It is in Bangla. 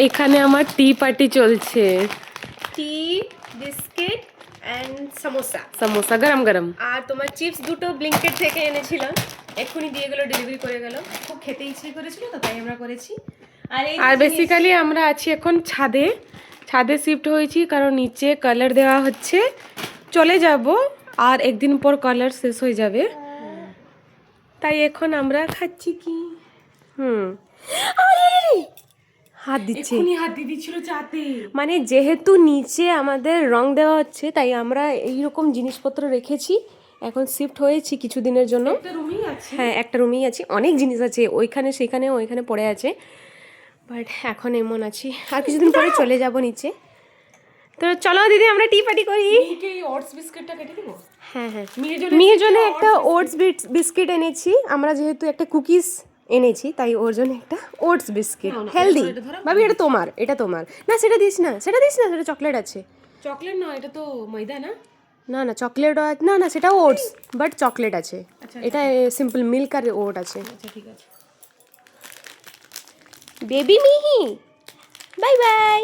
এখানে আমার টি পার্টি চলছে। টি, বিস্কিট এন্ড সমোসা। সমোসা গরম গরম। আর তোমার চিপস দুটো ব্লিঙ্কেট থেকে এনেছিলাম, এক্ষুনি দিয়ে গেল, ডেলিভারি করে গেল। খুব খেতে ইচ্ছে করেছিল তো তাই আমরা করেছি। আর বেসিক্যালি আমরা আছি এখন ছাদে। ছাদে শিফট হয়েছি কারণ নিচে কালার দেওয়া হচ্ছে, চলে যাব আর একদিন পর কালার শেষ হয়ে যাবে, তাই এখন আমরা খাচ্ছি কি হাত দিচ্ছে, এক্ষুনি হাত দিয়ে দিচ্ছিল চাতে। মানে যেহেতু নিচে আমাদের রং দেওয়া হচ্ছে তাই আমরা এইরকম জিনিসপত্র রেখেছি। এখন শিফট হয়েছি কিছুদিনের জন্য। একটা রুমই আছে। হ্যাঁ, একটা রুমেই আছি, অনেক জিনিস আছে ওইখানে সেখানে ওইখানে পড়ে আছে, বাট এখন এমন আছি, আর কিছুদিন পরে চলে যাব নিচে। তো চলো দিদি আমরা টি পার্টি করি। মিহিকে এই ওটস বিস্কিটটা কেটে দিব। হ্যাঁ হ্যাঁ, মিহির মেয়ের জন্য একটা ওটস বিস্কিট এনেছি আমরা, যেহেতু একটা কুকিজ এনেছি তাই ওর জন্য একটা ওটস বিস্কিট হেলদি। ভাবি এটা তোমার, এটা তোমার না, সেটা দিস না, সেটা দিস না, সেটা চকলেট আছে। চকলেট না, এটা তো ময়দা না। না না চকলেট, না না সেটা ওটস বাট চকলেট আছে, এটা সিম্পল মিল্ক আর ওট আছে। আচ্ছা ঠিক আছে। বেবি মিহি বাই বাই।